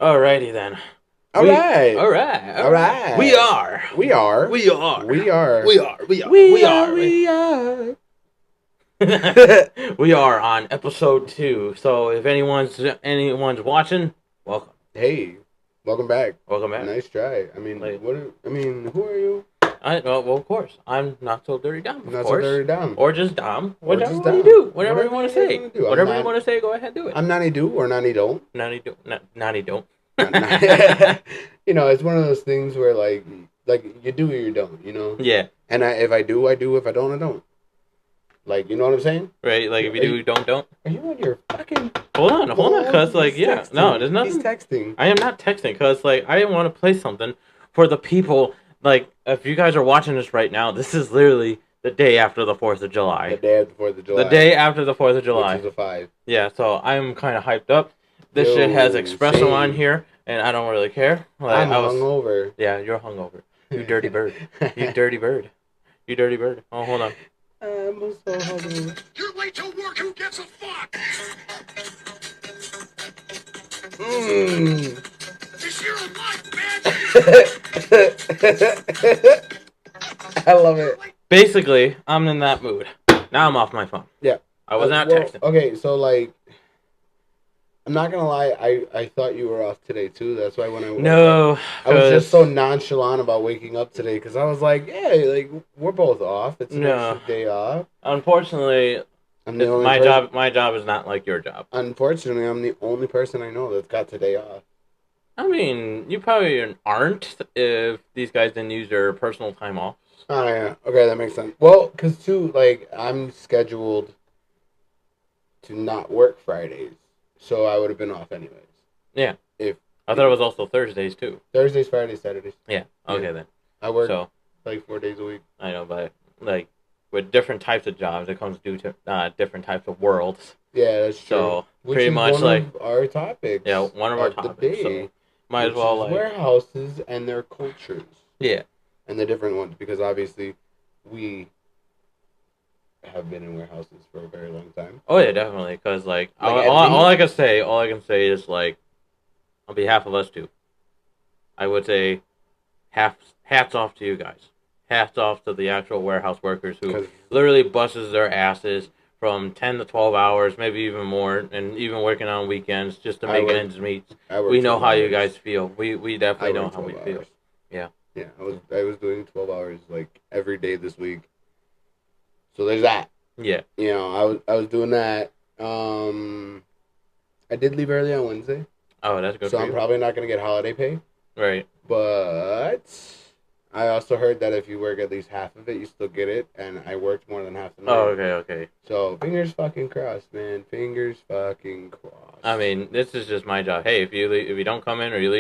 Alrighty then. All right. All right. All right. We are. We are. We are. We are. We are. We are. We We are. are. We are. We are on episode 2. So if anyone's watching, welcome. Hey, welcome back. Welcome back. Nice try. I mean, Like- who are you? Well, of course. I'm not so dirty Dom. Of Not course. so dirty Dom. Or just Dom. Or Whatever just you Dom. do. Whatever you Whatever want to you say. wanna do. Whatever you want to say, go ahead, do it. I'm nanny do or nanny don't. Nanny do. Nanny don't. You know, it's one of those things where like you do or you don't. You know. Yeah. And if I do, I do. If I don't, I don't. Like, you know what I'm saying? Right. Like if you do, don't. Are you on your fucking? Hold on. Cause like He's yeah. texting. No, there's nothing. He's texting. I am not texting because, like, I want to play something for the people. Like, if you guys are watching this right now, this is literally the day after the 4th of July. The day after the 4th of July. The day after the 4th of July. Which is a 5. Yeah, so I'm kind of hyped up. This shit has espresso same. on here, and I don't really care. Like, I'm hungover. Yeah, you're hungover. You dirty bird. You dirty bird. You dirty bird. Oh, hold on. I'm so hungover. You're late to work, who gives a fuck? Mmm. It's your life, bitch! I love it. Basically, I'm in that mood. Now I'm off my phone. Yeah. I was not Well, texting. Okay, so like, I'm not gonna lie. I thought you were off today too. That's why when I No. I was just so nonchalant about waking up today because I was like, yeah, like we're both off. It's an extra day off. Unfortunately, I'm the only my person- job. My job is not like your job. Unfortunately, I'm the only person I know that's got today off. I mean, you probably aren't if these guys didn't use their personal time off. Oh yeah, okay, that makes sense. Well, because too, like I'm scheduled to not work Fridays, so I would have been off anyways. Yeah. If I thought it was also Thursdays too. Thursdays, Fridays, Saturdays. Yeah. Okay Yeah. then. I work So like 4 days a week. I know, but like with different types of jobs, it comes due to different types of worlds. Yeah, that's true. So Which pretty is much one like of our topics. yeah, one of our the topics. day, So might as which well is like warehouses and their cultures yeah. and the different ones because obviously we have been in warehouses for a very long time. Oh yeah, definitely. Because like, Like, all I can say is like, on behalf of us two, I would say, hats off to you guys. Hats off to the actual warehouse workers who 'Cause- literally busts their asses from 10 to 12 hours, maybe even more, and even working on weekends just to I make work- ends meet. I work We know 12 how you hours. guys feel. We definitely I know work how we 12 feel. hours. Yeah. Yeah, I was doing 12 hours like every day this week. So there's that. Yeah. You know, I was doing that. I did leave early on Wednesday, Oh, that's good so for I'm you. probably not gonna get holiday pay. Right. But I also heard that if you work at least half of it, you still get it. And I worked more than half the night. Oh, okay. So fingers fucking crossed, man. Fingers fucking crossed. I mean, this is just my job. Hey, if you don't come in or you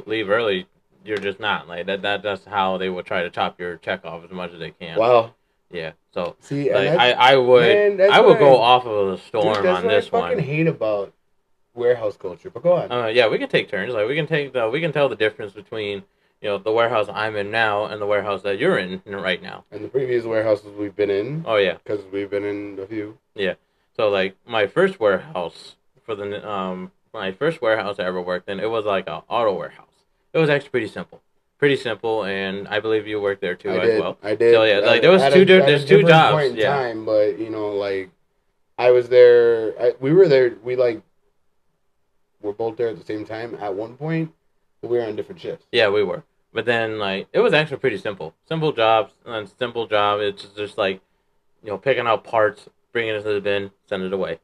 leave early, you're just not like that. That's how they will try to chop your check off as much as they can. wow. Yeah. So See, like, and that's, I would man, that's I would what go I- off of the storm dude, that's on what this I fucking one. hate about warehouse culture. But go on. Yeah, we can take turns. Like we can tell the difference between the warehouse I'm in now and the warehouse that you're in right now. And the previous warehouses we've been in, Oh yeah. because we've been in a few. So like my first warehouse my first warehouse I ever worked in, it was like an auto warehouse. It was actually pretty simple, and I believe you worked there too as well. I did. So yeah, like there was At two. a There's two different jobs. Point in Yeah. time, but like I was there. We were there. We were both there at the same time at one point, but we were on different shifts. Yeah, we were. But then like it was actually pretty simple. Simple jobs and simple job. It's just like picking out parts, bringing it to the bin, send it away,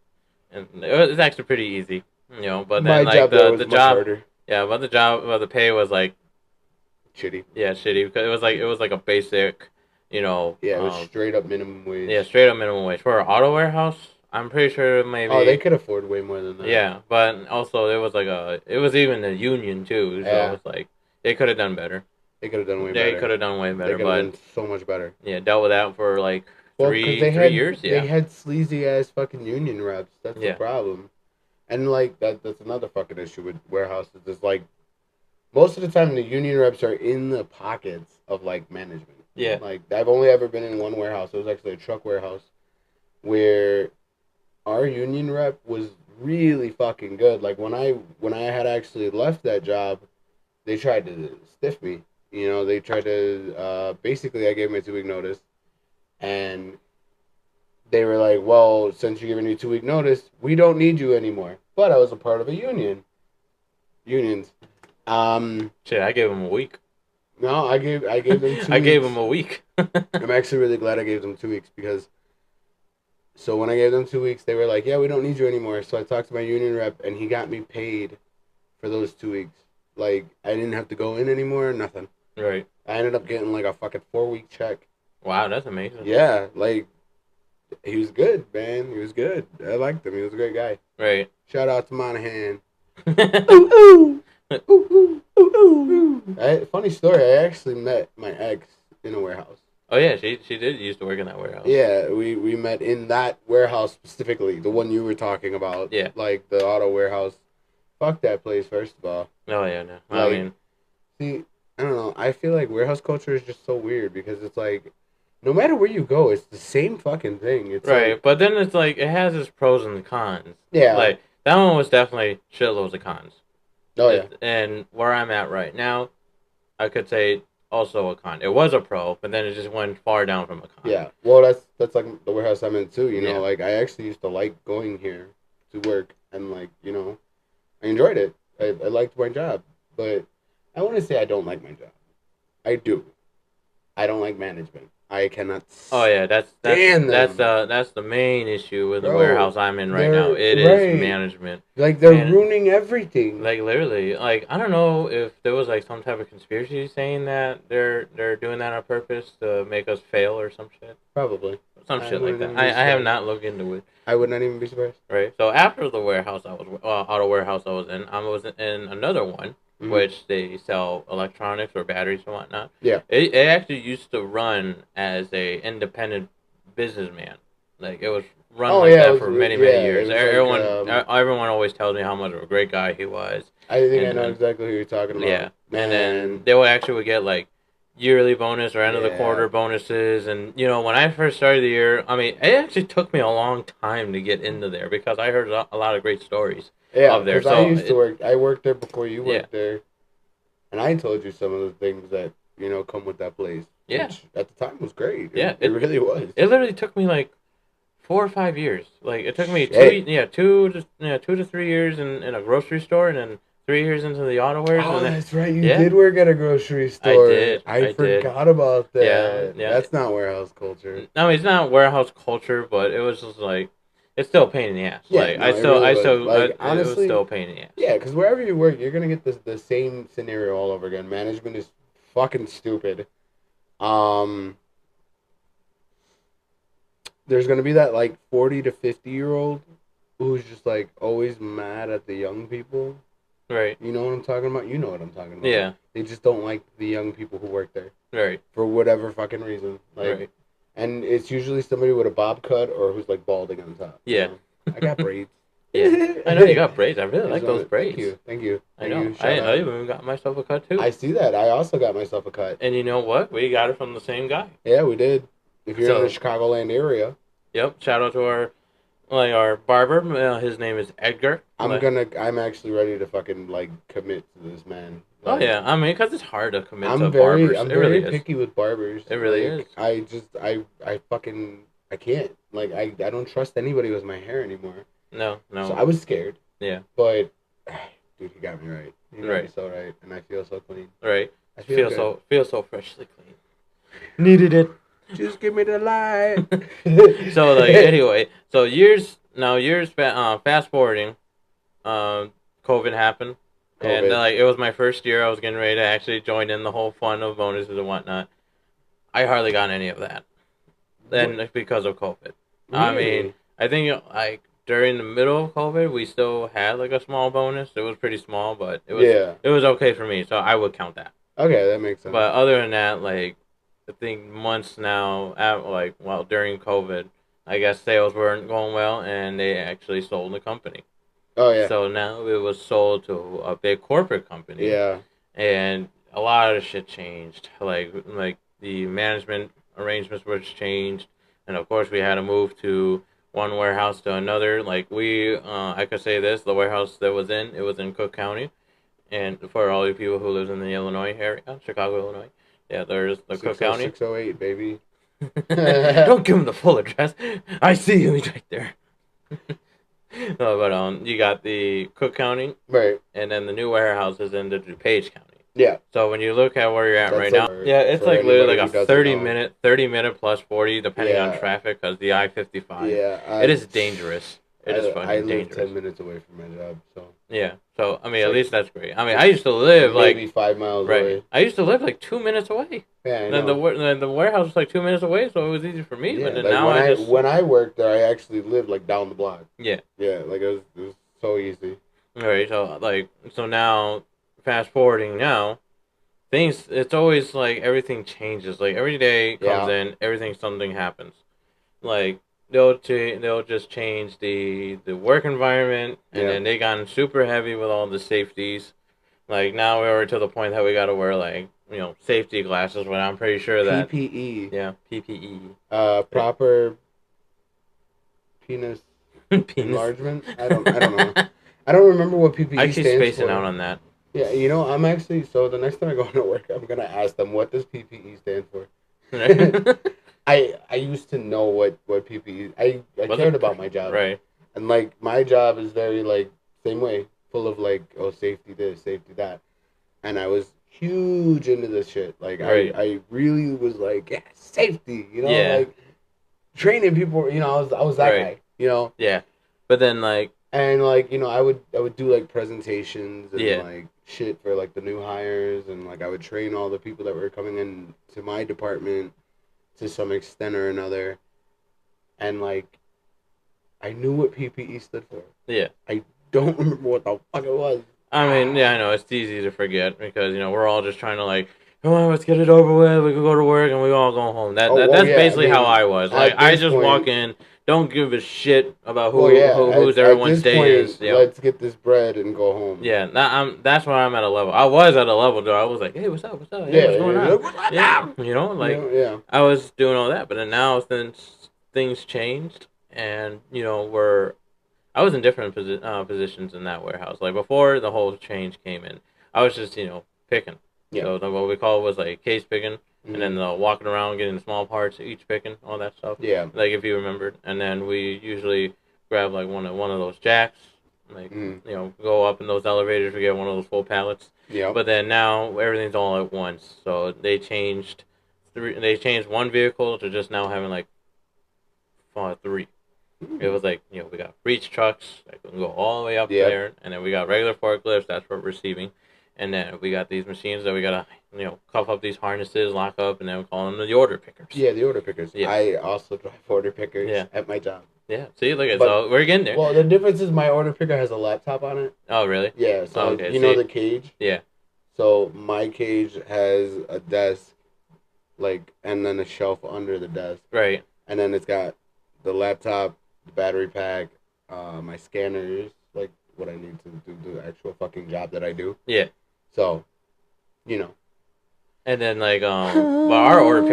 and it was actually pretty easy. But then My like job there was the much job. harder. Yeah, but the pay was like Shitty. shitty because it was like a basic, Yeah, it was straight up minimum wage. yeah, straight up minimum wage for an auto warehouse. I'm pretty sure maybe. Oh, they could afford way more than that. Yeah, but also it was even a union too, so Yeah. it's like they could have done better. They could have done way They better. could have done way They better, could have but done so much better. yeah, dealt with that for like Well, three they had, years. Yeah, They had sleazy ass fucking union reps. That's Yeah. the problem. And like that's another fucking issue with warehouses. Is like most of the time the union reps are in the pockets of like management. Yeah. Like I've only ever been in one warehouse. It was actually a truck warehouse where our union rep was really fucking good. Like when I had actually left that job, they tried to stiff me. You know, they tried to basically I gave them a 2 week notice, and they were like, "Well, since you're giving me 2 week notice, we don't need you anymore." But I was a part of a union. Unions. Shit, I gave him a week. No, I gave them 2 I weeks. gave him a week. I'm actually really glad I gave them 2 weeks because so when I gave them 2 weeks, they were like, "Yeah, we don't need you anymore." So I talked to my union rep, and he got me paid for those 2 weeks. Like I didn't have to go in anymore, nothing. Right. I ended up getting like a fucking 4 week check. Wow, that's amazing. Yeah, like he was good, man. He was good. I liked him. He was a great guy. Right. Shout out to Monahan. Ooh, Funny story. I actually met my ex in a warehouse. Oh yeah, she did used to work in that warehouse. Yeah, we met in that warehouse specifically, the one you were talking about. Yeah. Like the auto warehouse. Fuck that place, first of all. Oh yeah, no. I Like, mean, see, I don't know. I feel like warehouse culture is just so weird because it's like, no matter where you go, it's the same fucking thing. It's right. like, But then it's like it has its pros and cons. yeah. Like that one was definitely shitloads of cons. Oh yeah. And where I'm at right now, I could say also a con. It was a pro, but then it just went far down from a con. Yeah. Well, that's like the warehouse I'm in too. You know, Yeah. like I actually used to like going here to work, and like I enjoyed it. I liked my job, but I want to say I don't like my job. I do. I don't like management. I cannot. Oh yeah, that's stand that's the main issue with the Bro, warehouse I'm in right now. It right. is management. Like they're And- ruining everything. Like literally, like I don't know if there was like some type of conspiracy saying that they're doing that on purpose to make us fail or some shit. Probably. Some I shit like wouldn't that. even be I have surprised. not looked into it. I would not even be surprised. Right. So after the warehouse auto warehouse I was in another one, Mhm. which they sell electronics or batteries and whatnot. Yeah. It actually used to run as a independent businessman. Like it was run Oh, like yeah, it that was- for many yeah, many it years. was like, Everyone always tells me how much of a great guy he was. I think I And know then- exactly who you're talking about. Yeah. Man. And then they would get like yearly bonus or end of the Yeah. quarter bonuses. And, when I first started the year, I mean, it actually took me a long time to get into there because I heard a lot of great stories. Yeah, up there, because so I used to work. I worked there before you Yeah. worked there, and I told you some of the things that come with that place. Yeah. Which at the time was great. Yeah, it really was. It literally took me like 4 or 5 years. Like, it took me Shit. 2 to 3 years in a grocery store and then 3 years into the auto wares. Oh, and then, that's right. You Yeah. did work at a grocery store. did. I I did. forgot about that. Yeah. That's not warehouse culture. I mean, it's not warehouse culture, but it was just like, it's still a pain in the ass. Yeah, Like, no, it really was. Like, it was honestly- still a pain in the ass. Yeah, because wherever you work, you're gonna get the same scenario all over again. Management is fucking stupid. There's gonna be that like 40 to 50-year-old who's just like always mad at the young people. Right. You know what I'm talking about? You know what I'm talking about. Yeah. They just don't like the young people who work there Right. for whatever fucking reason. Like, Right. and it's usually somebody with a bob cut or who's like balding on top. you Yeah. know? I got braids. Yeah. I know you got braids. I really like those braids. Thank you. I know. You. Shout I out. even got myself a cut too. I see that. I also got myself a cut. And you know what? We got it from the same guy. Yeah, we did. If you're in So- the Chicagoland area, Yep. Shout out to our barber. His name is Edgar. I'm Like- actually ready to fucking like commit to this man. Oh Like, yeah. I mean, because it's hard to commit to I'm barbers. I'm It very really is. picky with barbers. It really Like, is. I fucking I can't. Like I don't trust anybody with my hair anymore. No. So I was scared. Yeah. But dude, he got me right. He got me Right. so right, and I feel so clean. Right. I Feel good. so freshly clean. Needed it. Just give me the light. So like anyway, so years fast forwarding, COVID happened, and COVID. like it was my first year. I was getting ready to actually join in the whole fun of bonuses and whatnot. I hardly got any of that. Then because of COVID, I Really? mean, I think like during the middle of COVID, we still had like a small bonus. It was pretty small, but it was okay for me, so I would count that. Okay, that makes sense. But other than that, like, I think months now, during COVID, I guess sales weren't going well, and they actually sold the company. oh yeah, So now it was sold to a big corporate company. yeah, And a lot of shit changed. Like the management arrangements were changed, and of course we had to move to one warehouse to another. Like I could say this: the warehouse that it was in Cook County, and for all you people who live in the Illinois area, Chicago, Illinois, yeah, there's the Cook County. 60608, baby. Don't give him the full address. I see him. He's right there. No, but you got the Cook County, Right. and then the new warehouse is in the DuPage County. Yeah. So when you look at where you're at That's right now, yeah, it's like literally like a 30 minute plus 40, depending on traffic, because the I-55. Yeah. It is dangerous. It is fucking I live dangerous. 10 minutes away from my job, so. Yeah. So I mean, at least that's great. I mean, I used to live maybe like 5 miles away. I used to live like 2 minutes away. Yeah, I Then the warehouse was like 2 minutes away, so it was easy for me. Yeah, but then like now when I worked there, I actually lived like down the block. Yeah. Yeah, like it was so easy. All right. So now, fast forwarding now, it's always like everything changes. Like every day comes in, something happens. Like they'll just change the work environment, and then they gotten super heavy with all the safeties. Like now we're to the point that we got to wear like safety glasses. When I'm pretty sure that PPE. Yeah, PPE. Proper penis enlargement. I don't know. I don't remember what PPE I keep stands spacing for. out on that. Yeah, I'm actually the next time I go into work, I'm gonna ask them what does PPE stand for. I used to know what PPE. I cared about my job. Right. And like my job is very like same way, full of like safety this, safety that, and I was huge into this shit. Like I really was like safety, like training people. I was that guy. Yeah, but then like. And like I would do like presentations and like shit for like the new hires, and like I would train all the people that were coming in to my department to some extent or another, and like I knew what PPE stood for. Yeah, I don't remember what the fuck it was. I mean, yeah, I know it's easy to forget because we're all just trying to like, come on, let's get it over with. We can go to work and we all go home. That's basically how I was. Like I just walk in. Don't give a shit about who's everyone's day is. Let's get this bread and go home. Yeah, that's where I'm at a level. I was at a level though. I was like, hey, what's up? Hey, what's going on? Yeah. I was doing all that, but then now since things changed, and I was in different positions in that warehouse. Like before the whole change came in, I was just picking. Yeah. So what we call was like case picking. And then walking around getting small parts, each picking, all that stuff. Yeah. Like if you remembered. And then we usually grab like one of those jacks, like go up in those elevators. We get one of those full pallets. Yeah. But then now everything's all at once. So they changed one vehicle to just now having like 3. It was like we got reach trucks that can go all the way up there, and then we got regular forklifts. That's for receiving. And then we got these machines that we gotta, cuff up these harnesses, lock up, and then we call them the order pickers. Yeah, the order pickers. Yeah. I also drive order pickers at my job. Yeah. See, look at so we're getting there. Well, the difference is my order picker has a laptop on it. Oh, really? Yeah. So know the cage. Yeah. So my cage has a desk, and then a shelf under the desk. Right. And then it's got the laptop, the battery pack, my scanners, like what I need to do the actual fucking job that I do. Yeah. So, And then but our order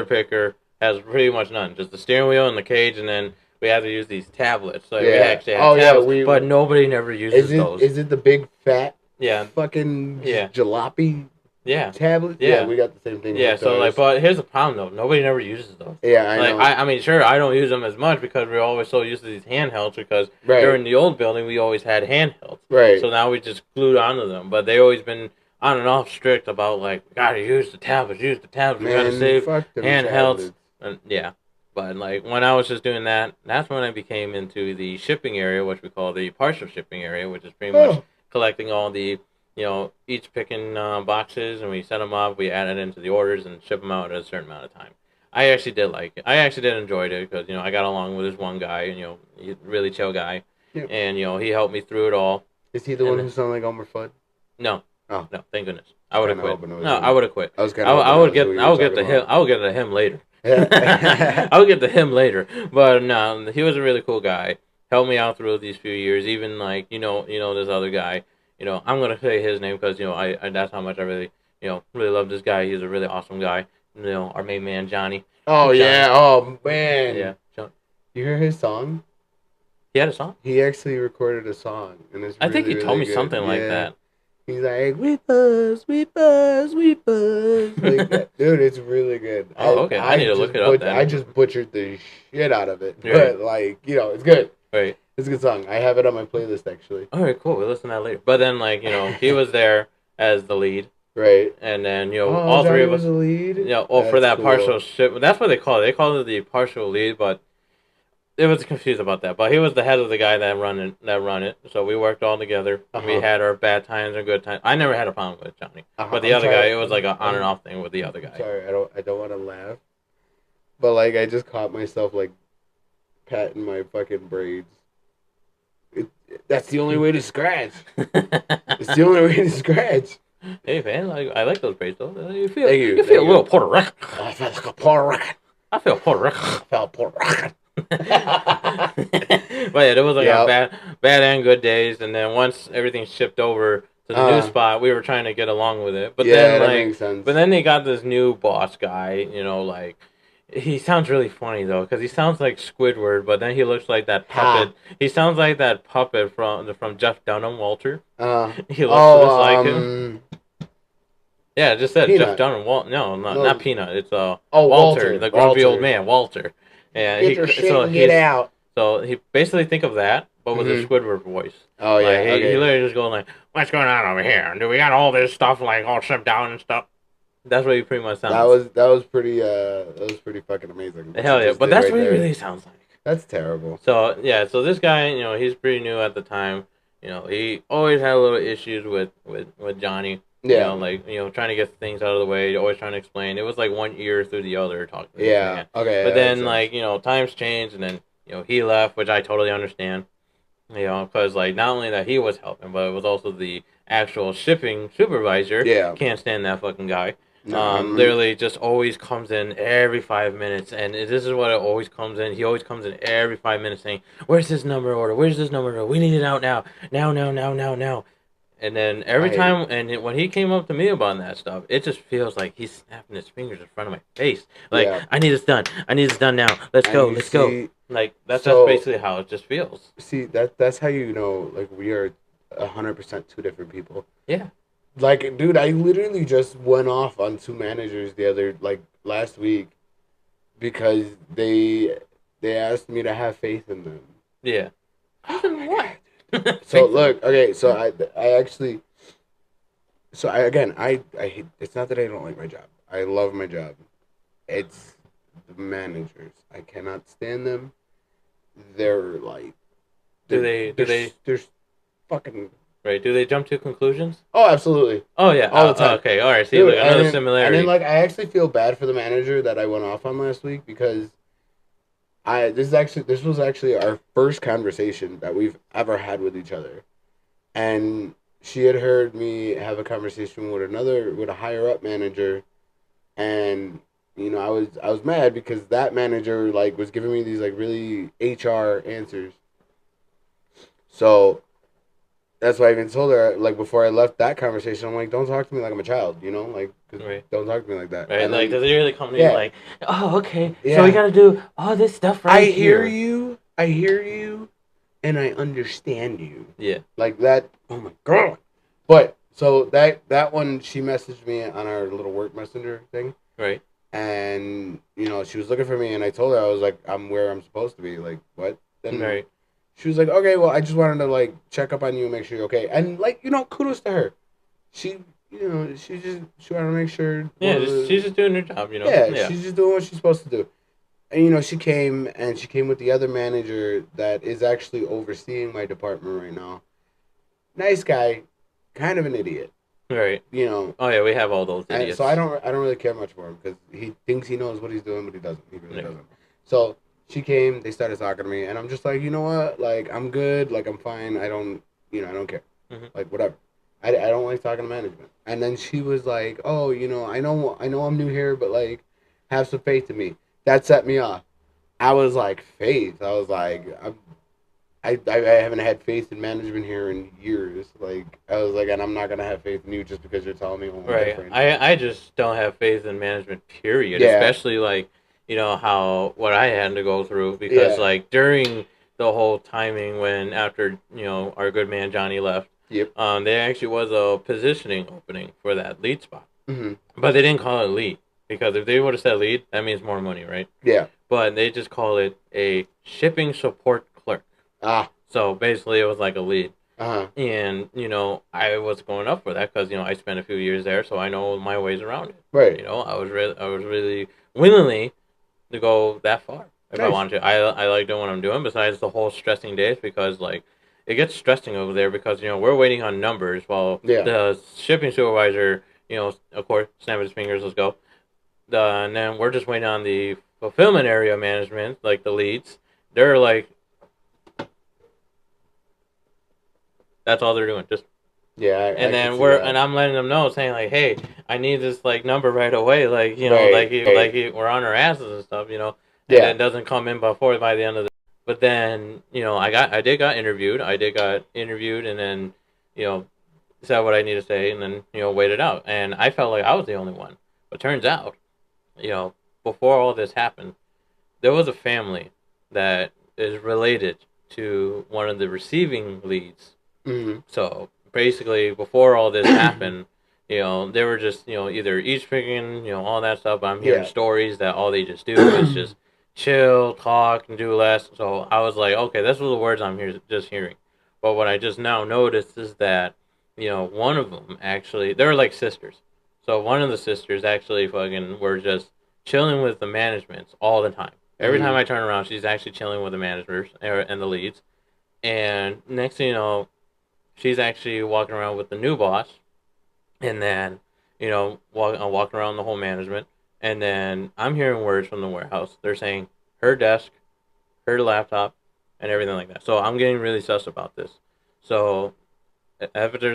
picker has pretty much none. Just the steering wheel and the cage, and then we have to use these tablets. Like we actually have tablets, but nobody never uses those. Is it the big fat? Yeah. Fucking jalopy. Yeah. Tablet. Yeah, we got the same thing. Yeah. So but here's the problem though. Nobody never uses those. Yeah, I know. I mean, sure, I don't use them as much because we're always so used to these handhelds. Because during the old building, we always had handhelds. Right. So now we just glued onto them. But they always been on and off strict about like, gotta use the tablets. We gotta save handhelds. And but like when I was just doing that, that's when I became into the shipping area, which we call the partial shipping area, which is pretty much collecting all the each picking boxes, and we set them up, we add it into the orders, and ship them out at a certain amount of time. I actually did like it. I actually did enjoy it because I got along with this one guy, and he's a really chill guy, and he helped me through it all. Is he the one who sounded like Elmer Fudd? No. Oh no! Thank goodness. I would have quit. No, I would have quit. I was kind of. I would get to him. I would get to him later. I would get to him later. But no, he was a really cool guy. Helped me out through these few years. Even like this other guy. I'm gonna say his name because I that's how much I really really love this guy. He's a really awesome guy. our main man Johnny. Oh Johnny. yeah. Oh man. Yeah. John. You hear his song? He had a song. He actually recorded a song, and it's I really, think he really told me good. something like Yeah. that. He's like, we buzz, we buzz, we buzz. Like that. Dude, it's really good. Oh, okay. I need to look it up then. I just butchered the shit out of it. Right. But, like, it's good. Right. It's a good song. I have it on my playlist, actually. All right, cool. We'll listen to that later. But then, like, he was there as the lead. Right. And then, all Johnny three of was us. The lead? for that cool. partial ship. That's what they call it. They call it the partial lead, but it was confused about that. But he was the head of the guy that run it. So we worked all together. We had our bad times and good times. I never had a problem with Johnny. But the other guy, it was like an on and off thing with the other guy. Sorry, I don't want to laugh. But, like, I just caught myself, like, patting my fucking braids. That's the only way to scratch. It's the only way to scratch. Hey man, I like those braids though. You feel Thank you. You feel a little Puerto Rican. I felt like a Puerto Rican. I feel Puerto Rican. I felt Puerto Rican. But yeah, there was like a bad and good days, and then once everything shipped over to the new spot, we were trying to get along with it. But then that makes sense. But then they got this new boss guy. Like. He sounds really funny though, because he sounds like Squidward, but then he looks like that puppet. He sounds like that puppet from Jeff Dunham, Walter. He looks just like him. Yeah, I just said Peanut. Jeff Dunham. No, not Peanut. It's Walter, Walter, the grumpy old man, Walter. And get your shit and get out. So he basically think of that, but with a Squidward voice. Oh yeah, he literally just going like, "What's going on over here? Do we got all this stuff like all shipped down and stuff?" That's what he pretty much sounds. That was pretty fucking amazing. Hell yeah, but that's what he really sounds like. That's terrible. So yeah, so this guy, he's pretty new at the time. He always had a little issues with Johnny. Yeah. Trying to get things out of the way, always trying to explain. It was like one ear through the other talking. Yeah. Okay. But then times changed, and then he left, which I totally understand. Because not only that he was helping, but it was also the actual shipping supervisor. Yeah. Can't stand that fucking guy. No, literally just always comes in every 5 minutes, and this is what it always comes in. He always comes in every 5 minutes saying, "Where's this number order? Where's this number order? We need it out now. Now." And then every time, and when he came up to me about that stuff, it just feels like he's snapping his fingers in front of my face. Like, I need this done. I need this done now. Let's go. Like, that's basically how it just feels. See, that's how like, we are 100% two different people. Yeah. Like, dude, I literally just went off on two managers last week because they asked me to have faith in them. Yeah. What? So look, okay, so I actually, so I hate, it's not that I don't like my job. I love my job. It's the managers. I cannot stand them. They're like, they're fucking. Right? Do they jump to conclusions? Oh, absolutely. Oh yeah. All the time. Okay. All right. See, Dude, another similarity. And then I actually feel bad for the manager that I went off on last week because this was actually our first conversation that we've ever had with each other, and she had heard me have a conversation with a higher up manager, and I was mad because that manager was giving me these really HR answers. So that's why I even told her before I left that conversation, I'm like, don't talk to me like I'm a child, Right. Don't talk to me like that. Right, and does it really come to you like, oh, okay, yeah. So we gotta do all this stuff I hear you, and I understand you. Yeah. Like that, oh my God. But, so that one, she messaged me on our little work messenger thing. Right. And, she was looking for me, and I told her, I was like, I'm where I'm supposed to be. Like, what? Then right. She was like, okay, well, I just wanted to, check up on you and make sure you're okay. And, kudos to her. She wanted to make sure. Yeah, she's just doing her job, Yeah, she's just doing what she's supposed to do. And, she came with the other manager that is actually overseeing my department right now. Nice guy, kind of an idiot. Right. Oh, yeah, we have all those idiots. So I don't really care much for him because he thinks he knows what he's doing, but he doesn't. He really doesn't. So she came, they started talking to me, and I'm just like, you know what? I'm good. I'm fine. I don't care. Mm-hmm. Whatever. I don't like talking to management. And then she was like, oh, I know I'm new here, but, have some faith in me. That set me off. I was like, faith? I was like, I haven't had faith in management here in years. Like I was like, and I'm not gonna have faith in you just because you're telling me I'm Right. different. I just don't have faith in management, period. Yeah. Especially like, how what I had to go through because Yeah. like during the whole timing when after, our good man Johnny left, Yep. there actually was a positioning opening for that lead spot. Hmm. But they didn't call it lead because if they would have said lead, that means more money, right? Yeah. But they just call it a shipping support clerk. Ah. So basically, it was like a lead. Uh-huh. And, I was going up for that because, I spent a few years there, so I know my ways around it. Right. I was really willingly to go that far if I Nice. wanted to. I like doing what I'm doing besides the whole stressing days because, like, it gets stressing over there because, we're waiting on numbers while Yeah. the shipping supervisor, of course, snapping his fingers, let's go. And then we're just waiting on the fulfillment area management, like the leads. They're like, that's all they're doing, just. Yeah. And then I'm letting them know, saying like, hey, I need this like number right away, like Right. we're on our asses and stuff, and Yeah. then it doesn't come in by the end of the. But then I did got interviewed, and then said what I need to say, and then waited out, and I felt like I was the only one, but turns out, before all this happened, there was a family that is related to one of the receiving leads. Hmm. So basically, before all this happened, they were just, either each picking, all that stuff. But I'm hearing Yeah. stories that all they just do is just chill, talk, and do less. So I was like, okay, that's what the words I'm just hearing. But what I just now noticed is that, one of them actually, they were like sisters. So one of the sisters actually fucking were just chilling with the managements all the time. Every time I turn around, she's actually chilling with the managers and the leads. And next thing you know, she's actually walking around with the new boss, and then walking around the whole management, and then I'm hearing words from the warehouse. They're saying her desk, her laptop, and everything like that. So I'm getting really sus about this. So after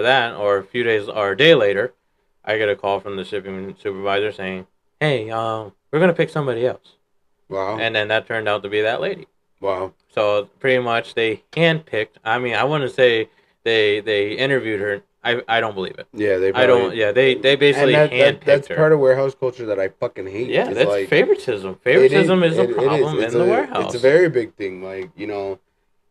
that, or a few days or a day later, I get a call from the shipping supervisor saying, "Hey, we're gonna pick somebody else." Wow. And then that turned out to be that lady. Wow. So pretty much they handpicked. I mean, I wouldn't say they interviewed her. I don't believe it. Yeah, they. I don't. Yeah, they basically handpicked that's her. part of warehouse culture that I fucking hate. Yeah, It's that's like, favoritism. Favoritism is a problem in the warehouse. It's a very big thing. Like and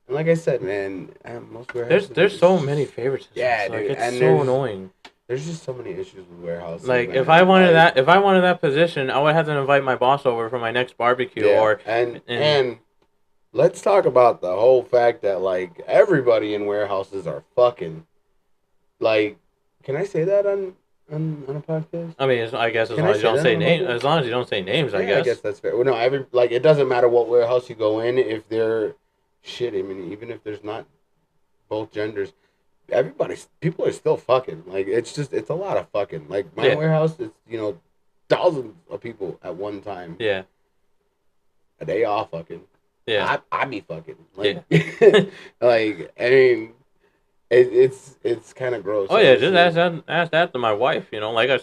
like I said, man, most warehouses. There's so many favoritisms. Yeah, like dude, it's and so annoying. There's just so many issues with warehouses. Like man. if I wanted that position, I would have to invite my boss over for my next barbecue. Yeah, Or and let's talk about the whole fact that like everybody in warehouses are fucking. Like, can I say that on a podcast? I mean, I guess as Can long I as you don't say say that on a names, podcast? as long as you don't say names, I Yeah, guess. that's fair. Well, no, it doesn't matter what warehouse you go in if they're shit. I mean, even if there's not both genders, people are still fucking. Like it's a lot of fucking. Like my warehouse, it's thousands of people at one time. Yeah. They all fucking. Yeah. I be fucking. Like, like I mean, it's kind of gross. Oh yeah, just ask that to my wife. Like I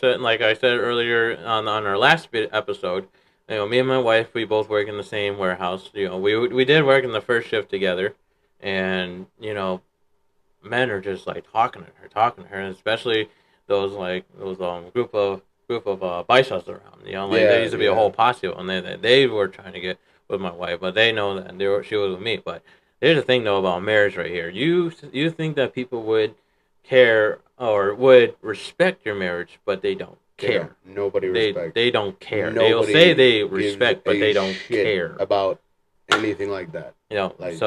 said earlier on our last episode. Me and my wife, we both work in the same warehouse. We did work in the first shift together, and men are just like talking to her, and especially those group of biceps around. There used to be a whole posse, and they were trying to get with my wife, but they know that she was with me. But here's the thing though about marriage right here. You think that people would care or would respect your marriage, but they don't care. Nobody respects. They don't care. They'll say they respect, but they don't care about anything like that. That's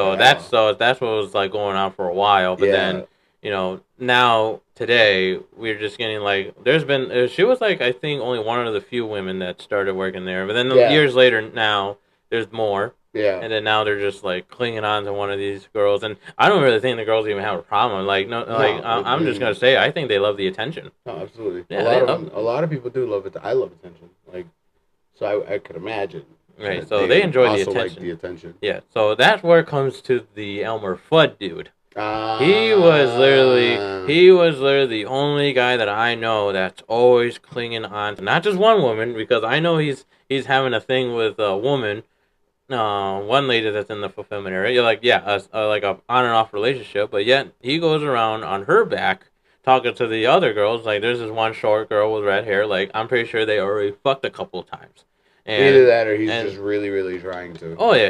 what was like going on for a while. But then now today we're just getting like she was like I think only one of the few women that started working there. But then years later now there's more. Yeah. And then now they're just like clinging on to one of these girls, and I don't really think the girls even have a problem. I'm just gonna say I think they love the attention. No, absolutely. Yeah, a lot of people do love it. I love attention. Like, so I could imagine. Right. So they enjoy the attention. Like the attention. Yeah. So that's where it comes to the Elmer Fudd dude. He was literally the only guy that I know that's always clinging on to not just one woman, because I know he's having a thing with a woman. one lady that's in the fulfillment area. You're like, yeah, like a on and off relationship, but yet he goes around on her back talking to the other girls. Like, there's this one short girl with red hair. Like, I'm pretty sure they already fucked a couple of times. Either that or he's and just really, really trying to. oh yeah,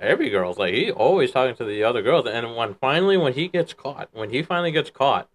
every girl's like he always talking to the other girls. And when he finally gets caught,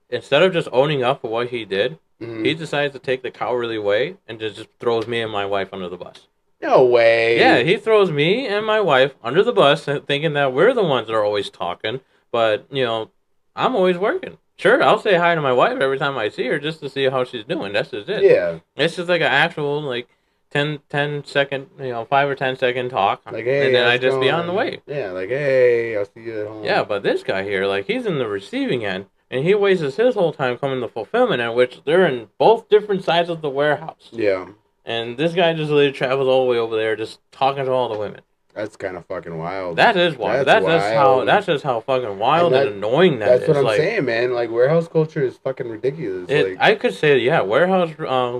instead of just owning up for what he did, he decides to take the cowardly way and just throws me and my wife under the bus. No way. Yeah, he throws me and my wife under the bus, thinking that we're the ones that are always talking. But I'm always working. Sure, I'll say hi to my wife every time I see her just to see how she's doing. That's just it. Yeah. It's just like an actual 10 second, 5 or 10 second talk. Like, hey, and then I how's it just be going? on the way. Yeah, like, hey, I'll see you at home. Yeah, but this guy here, like, he's in the receiving end, and he wastes his whole time coming to the fulfillment end, which they're in both different sides of the warehouse. Yeah. And this guy just literally travels all the way over there, just talking to all the women. That's kind of fucking wild. That is wild. That's just how fucking wild and annoying that is. That's what I'm saying, man. Like, warehouse culture is fucking ridiculous. I could say, yeah, warehouse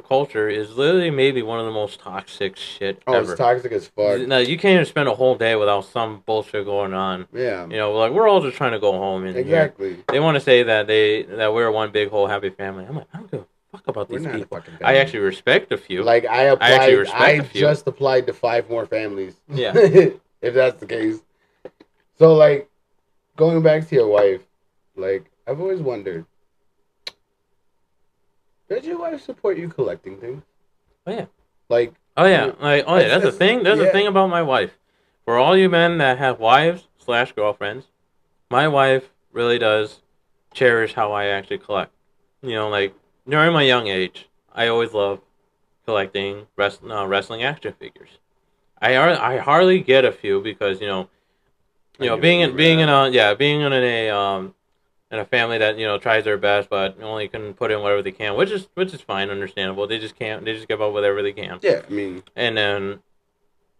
culture is literally maybe one of the most toxic shit ever. It's toxic as fuck. No, you can't even spend a whole day without some bullshit going on. Yeah. Like, we're all just trying to go home. Exactly. Here. They want to say that we're one big whole happy family. I'm like, I don't give a fuck about these people. I actually respect a few. Like, I just applied to 5 more families. Yeah. If that's the case. So, like, going back to your wife, like, I've always wondered, does your wife support you collecting things? Oh, yeah. Like, oh, yeah. That's the thing. There's a thing about my wife. For all you men that have wives / girlfriends, my wife really does cherish how I actually collect. Like, during my young age, I always loved collecting wrestling action figures. I hardly get a few because being in a family that tries their best but only can put in whatever they can, which is fine, understandable. They just give up whatever they can. Yeah, I mean. And then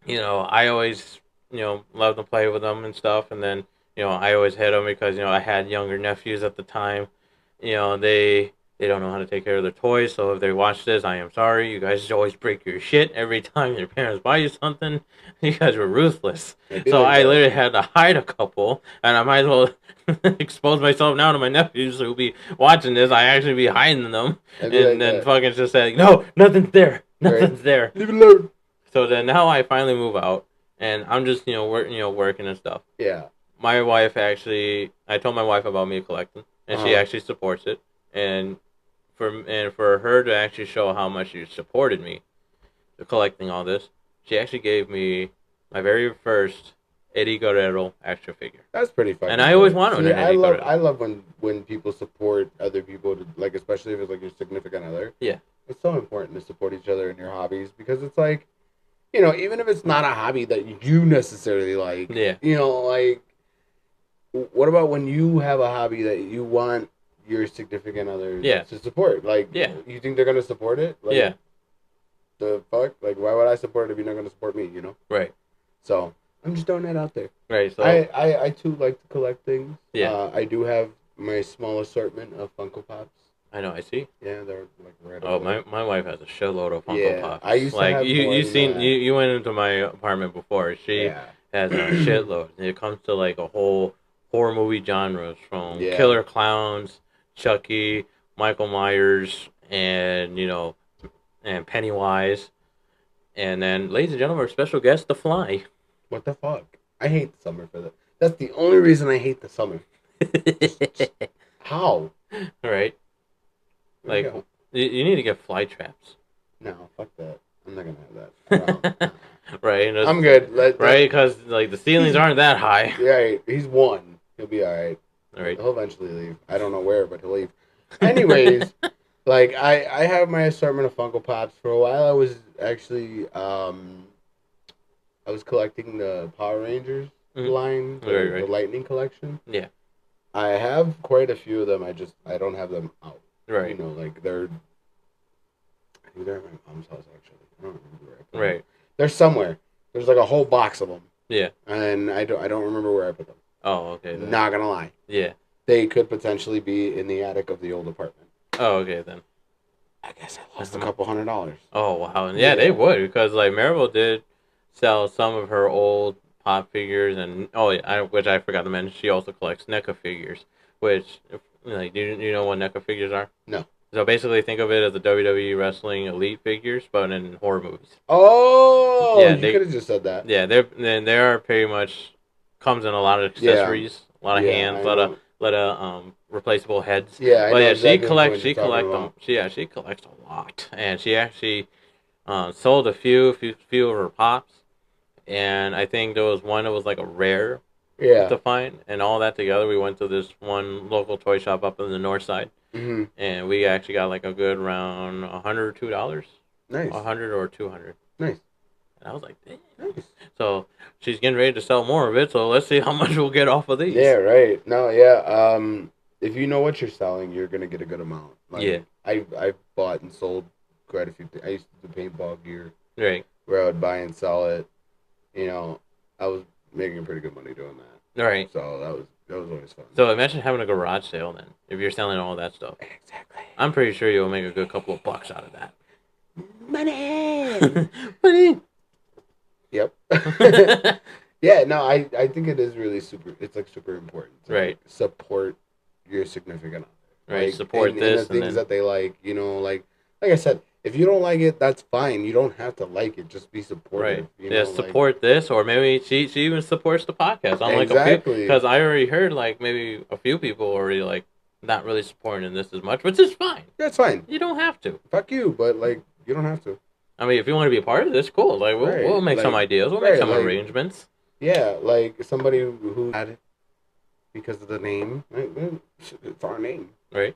I always love to play with them and stuff, and then I always hit them because I had younger nephews at the time. They don't know how to take care of their toys, so if they watch this, I am sorry. You guys always break your shit every time your parents buy you something. You guys were ruthless. So I literally had to hide a couple, and I might as well expose myself now to my nephews who'll be watching this. I actually be hiding them, and then fucking just say, no, nothing's there. Nothing's there. Leave it alone. So then now I finally move out, and I'm just, working and stuff. Yeah. My wife I told my wife about me collecting, and she actually supports it. And for her to actually show how much she supported me collecting all this, she actually gave me my very first Eddie Guerrero action figure. That's pretty fucking And I always wanted an Eddie Guerrero. I love when people support other people, like, especially if it's like your significant other. Yeah. It's so important to support each other in your hobbies because it's like, even if it's not a hobby that you necessarily like, like, what about when you have a hobby that you want your significant other to support? Like, you think they're going to support it? Like, the fuck? Like, why would I support it if you're not going to support me, Right. So, I'm just throwing that out there. Right, so... I too like to collect things. Yeah. I do have my small assortment of Funko Pops. I know, I see. Yeah, they're, like, right Oh, over. my wife has a shitload of Funko Pops. I used to have you went into my apartment before. She has a shitload. It comes to, like, a whole horror movie genres from Killer Clowns, Chucky, Michael Myers, and and Pennywise, and then, ladies and gentlemen, our special guest, The Fly. What the fuck? I hate the summer for that. That's the only reason I hate the summer. How? Right. Like, you need to get fly traps. No, fuck that. I'm not gonna have that. Right. I'm good. Right, because like the ceilings aren't that high. Right. He's 1. He'll be all right. All right. He'll eventually leave. I don't know where, but he'll leave. Anyways, like I have my assortment of Funko Pops. For a while, I was actually I was collecting the Power Rangers line, the Lightning collection. Yeah. I have quite a few of them. I don't have them out. Right. Like I think they're at my mom's house actually. I don't remember where I put them. Right. They're somewhere. There's like a whole box of them. Yeah. And I don't remember where I put them. Oh, okay. Then. Not gonna lie. Yeah. They could potentially be in the attic of the old apartment. Oh, okay then. I guess I lost a couple $100. Oh wow! And yeah, they would because like Maribel did sell some of her old pop figures, and which I forgot to mention, she also collects NECA figures. Which, like, do you know what NECA figures are? No. So basically, think of it as the WWE wrestling elite figures, but in horror movies. Oh, Yeah, you could have just said that. Yeah, they are pretty much comes in a lot of accessories, a lot of hands, I a know. lot of replaceable heads. Yeah, I But know yeah, exactly which ones she you're talking collect about. them. She collects a lot, and she actually sold a few of her pops, and I think there was one that was like a rare Yeah. to find, and all that together, we went to this one local toy shop up in the north side, Mm-hmm. and we actually got like a good around $102, Nice. 100 or 200. Nice. And I was like, damn. Nice. So she's getting ready to sell more of it. So let's see how much we'll get off of these. Yeah, right. No, yeah. If you know what you're selling, you're gonna get a good amount. Like, Yeah. I bought and sold quite a few things. I used to do paintball gear Right. where I would buy and sell it. You know, I was making pretty good money doing that. All right. So that was always fun. So imagine having a garage sale then, if you're selling all that stuff. Exactly. I'm pretty sure you'll make a good couple of bucks out of that. Money. Money. Yep. Yeah, no, I think it is really it's like super important to Right. support your significant other. Right, Like, support and this the and things then that they like, you know, like I said, if you don't like it, that's fine. You don't have to like it. Just be supportive. right. You Yeah, know, support this, or maybe she even supports the podcast. I'm like a few, Exactly. because I already heard like maybe a few people already like not really supporting this as much, which is fine. That's fine. You don't have to. Fuck you, but like you don't have to. I mean, if you want to be a part of this, cool. Like Right, we'll make some like- ideas. We'll make right, some like- arrangements. Yeah, like somebody who had it because of the name. It's our name. Right.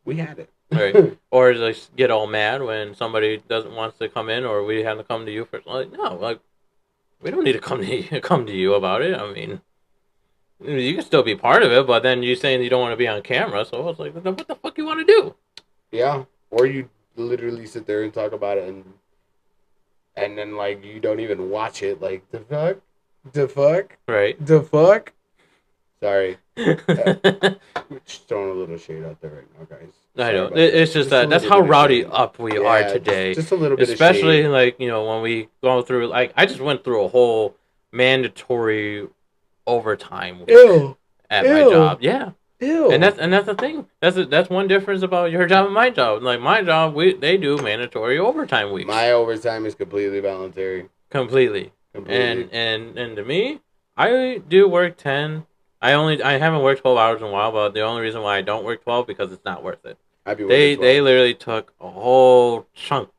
We had it. Right. Or just get all mad when somebody doesn't wants to come in, or we have to come to you first. Like, no, like we don't need to come to you about it. I mean, you can still be part of it, but then you saying you don't want to be on camera, so I was like, what the fuck you want to do? Yeah, or you literally sit there and talk about it, and then like you don't even watch it. Like the fuck. Right. Sorry, just throwing a little shade out there right now, guys. I Sorry know. about It's that. just a that that's little how bit of rowdy shade. up we Yeah, are today. Just a little bit Especially of shade. like, when we go through, like, I just went through a whole mandatory overtime week Ew. at my Ew. job. Yeah. Ew. And that's the thing. That's one difference about your job and my job. Like my job, they do mandatory overtime weeks. My overtime is completely voluntary. Completely. Completely. And to me, I do work 10. I haven't worked 12 hours in a while, but the only reason why I don't work 12 because it's not worth it. I'd be They working 12. literally took a whole chunk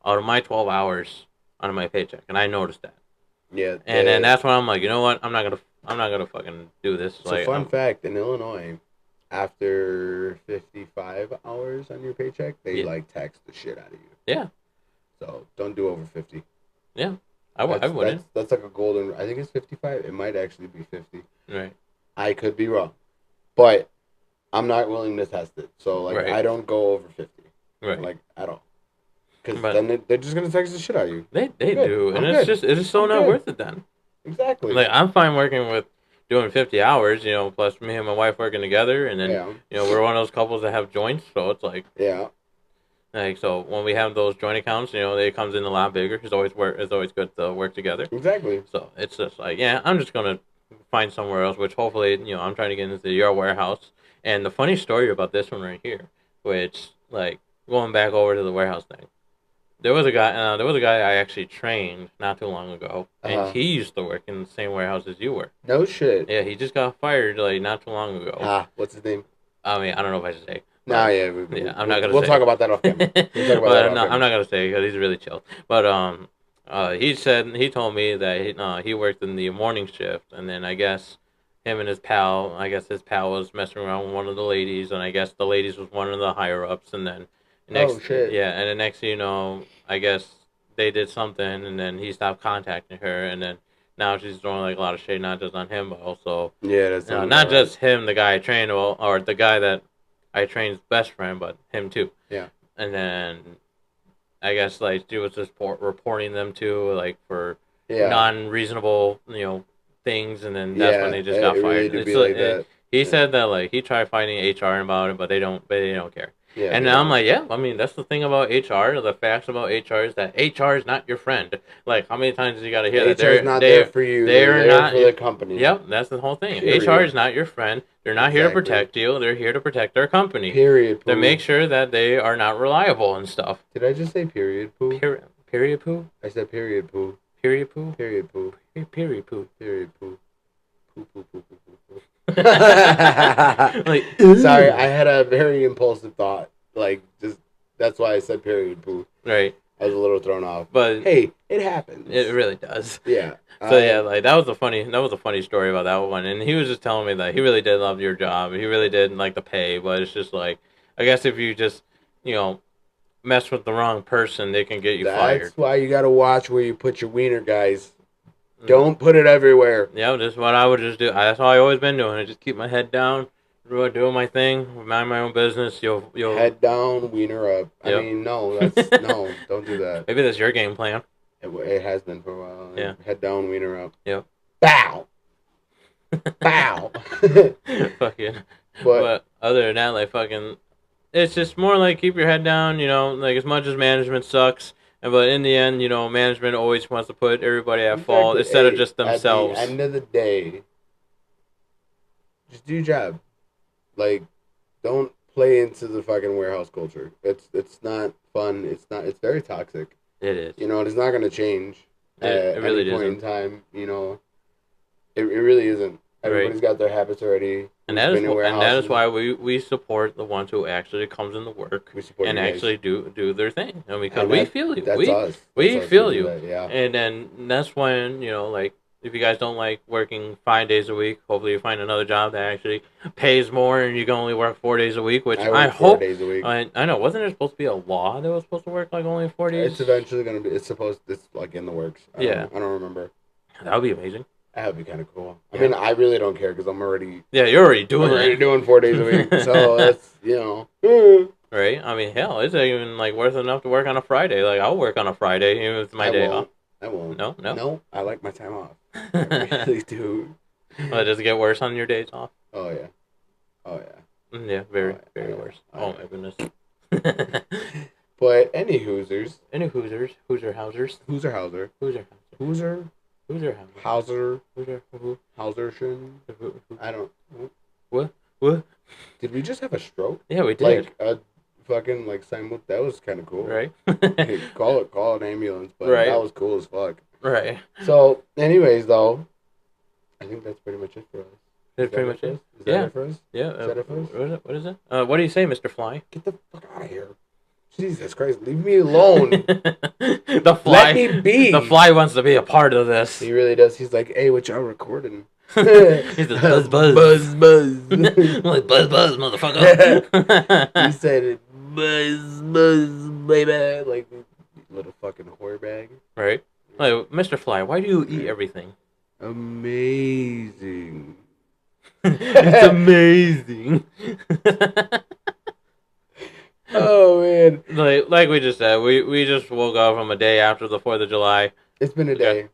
out of my 12 hours out of my paycheck, and I noticed that. Yeah. And then that's when I'm like, you know what? I'm not gonna fucking do this. So Like, fun fact, in Illinois, after 55 hours on your paycheck, they like tax the shit out of you. Yeah. So don't do over 50. Yeah. I wouldn't. That's like a golden. I think it's 55. It might actually be 50. Right. I could be wrong, but I'm not willing to test it. So like, Right. I don't go over 50. Right. Like at all. Because But- then they're just gonna tax the shit out of you. They good. do, and I'm it's good. just so I'm not good. worth it then. Exactly. Like I'm fine working with doing 50 hours, plus me and my wife working together, and then yeah. we're one of those couples that have joints, so it's like so when we have those joint accounts, it comes in a lot bigger. It's always good to work together. Exactly. So it's just like, I'm just gonna find somewhere else, which hopefully, I'm trying to get into your warehouse. And the funny story about this one right here, which like going back over to the warehouse thing, there was a guy I actually trained not too long ago, and he used to work in the same warehouse as you were. No shit. Yeah, he just got fired like not too long ago. What's his name? I mean, I don't know if I should say. No, yeah, I'm not gonna. We'll say. talk about that off camera. I'm not gonna say because he's really chill. But he told me that he worked in the morning shift, and then I guess him and his pal was messing around with one of the ladies, and I guess the ladies was one of the higher ups, and then shit. Yeah, and the next thing you know, I guess they did something, and then he stopped contacting her, and then now she's throwing like a lot of shade, not just on him, but also that's not just him, the guy I trained, or the guy that I trained's best friend, but him too. Yeah. And then I guess like she was just reporting them to like for non-reasonable things, and then that's when they just got fired. Really do be like that. He said that like he tried fighting HR about it, but they don't care. Yeah, And be now I'm honest. like, yeah, I mean, that's the thing about HR. The facts about HR is that HR is not your friend. Like, how many times you got to hear that? HR is not there for you. They're They're there not. for the company. Yep, that's the whole thing. HR Period. is not your friend. They're not here to Exactly. protect you. They're here to protect their company. Period. To Poo. make sure that they are not reliable and stuff. Did I just say period? Poo. Period poo. I said period. Poo. Period poo. Period. Poo. Period poo. Period. Poo. Poo. Poo. Poo. Poo. Poo. Like, sorry, I had a very impulsive thought. Like, just that's why I said period. Poo. right. I was a little thrown off. But hey, it happens. it really does. Yeah. So yeah, like that was a funny story about that one, and he was just telling me that he really did love your job. He really did like the pay, but it's just like, I guess if you just, mess with the wrong person, they can get you fired. That's why you gotta watch where you put your wiener, guys. Don't put it everywhere. Yeah, just what I would just do. That's all I always been doing. I just keep my head down, doing my thing, mind my own business. You'll head down, wiener up. Yep. I mean, no, that's no, don't do that. Maybe that's your game plan. It has been for a while. Yeah. Head down, wiener up. Yep. Bow. Bow. Fucking. But But other than that, like fucking, it's just more like keep your head down. Like as much as management sucks. But in the end, management always wants to put everybody at fault instead of just themselves. At the end of the day, just do your job. Like, don't play into the fucking warehouse culture. It's not fun. It's very toxic. It is. It's not going to change It really any point isn't. in time. It really isn't. Everybody's got their habits already. And that is why we support the ones who actually comes into work we support and you guys. actually do their thing. Because And we feel you. That's us. We That's us feel who do you. that, yeah. And then that's when, like, if you guys don't like working 5 days a week, hopefully you find another job that actually pays more and you can only work 4 days a week, which I I work 4 hope. days a week. I know. Wasn't there supposed to be a law that was supposed to work like only 4 days? It's eventually going to be. It's like in the works. I don't remember. That would be amazing. That would be kind of cool. Yeah. I mean, I really don't care because I'm already. Yeah, you're already doing I'm already it. doing 4 days a week, so that's Right? I mean, hell, it's even like worth enough to work on a Friday. Like, I'll work on a Friday even if it's my day off. I won't. No. I like my time off. I really do. Well, does it get worse on your days off? Oh yeah. Yeah, very, Oh, very yeah. worse. Oh, Oh my goodness. But any Hoosers. Any Hoosers, Housers, Hooser Hauser. Hooser, Hooser Houser, Hauser. Hooser, Hauserschen. who? I don't. What? Did we just have a stroke? Yeah, we did. Like a fucking that was kind of cool. Right. Hey, call an ambulance, but Right. that was cool as fuck. Right. So, anyways, though, I think that's pretty much it for us. That's pretty much it. Is Yeah. that it for us? Yeah. Is that it for us? What is it? What do you say, Mr. Fly? Get the fuck out of here. Jesus Christ, leave me alone. The Fly. Let me be. The Fly wants to be a part of this. He really does. He's like, hey, what y'all recording? He's the buzz. Buzz. I'm like, buzz, motherfucker. He said it. Buzz, baby. Like, little fucking whore bag. Right. Like, Mr. Fly, why do you eat everything? Amazing. It's amazing. Oh, man. Like we just said, we just woke up from a day after the 4th of July. It's been a day.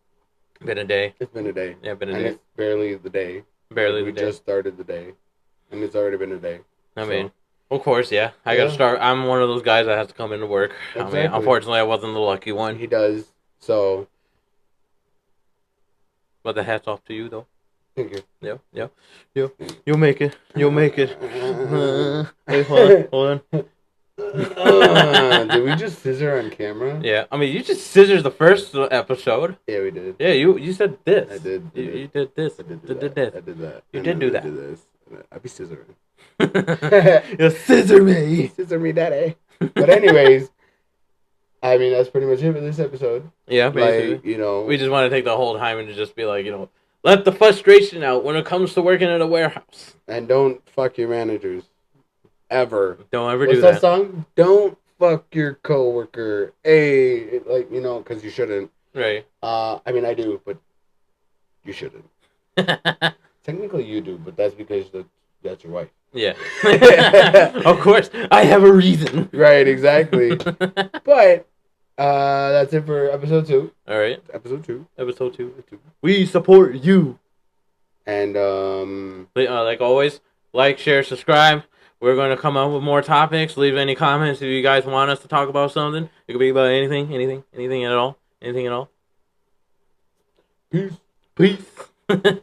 Been a day. It's been a day. Yeah, been a And day. it's barely the day. Barely We the day. just started the day. And it's already been a day. I So, mean, of course, yeah. I gotta Yeah. start. I'm one of those guys that has to come into work. I mean, Exactly. unfortunately, I wasn't the lucky one. he does. So, But the hat's off to you, though. thank you. Yeah. You'll make it. You'll make it. Wait, hold on. Did we just scissor on camera? Yeah, I mean, you just scissors the first episode. Yeah, we did. Yeah, you said this. I did. You did this. I did Did that. this. I did that. You And did then do I that. did this. I be scissoring. You scissor me. Scissor me, daddy. But anyways, I mean that's pretty much it for this episode. Yeah, basically. Like We just want to take the whole time and just be like, let the frustration out when it comes to working in a warehouse. and don't fuck your managers, ever. Don't ever What's do that that. song? Don't fuck your coworker. Hey, because you shouldn't. Right. I mean I do, but you shouldn't. Technically you do, but that's because that's your wife. Yeah. Of course. I have a reason. Right, exactly. But that's it for episode 2. All right. Episode 2. Episode 2. We support you. And Like always, like, share, subscribe. We're going to come up with more topics. Leave any comments if you guys want us to talk about something. It could be about anything at all. Anything at all. Peace. Peace.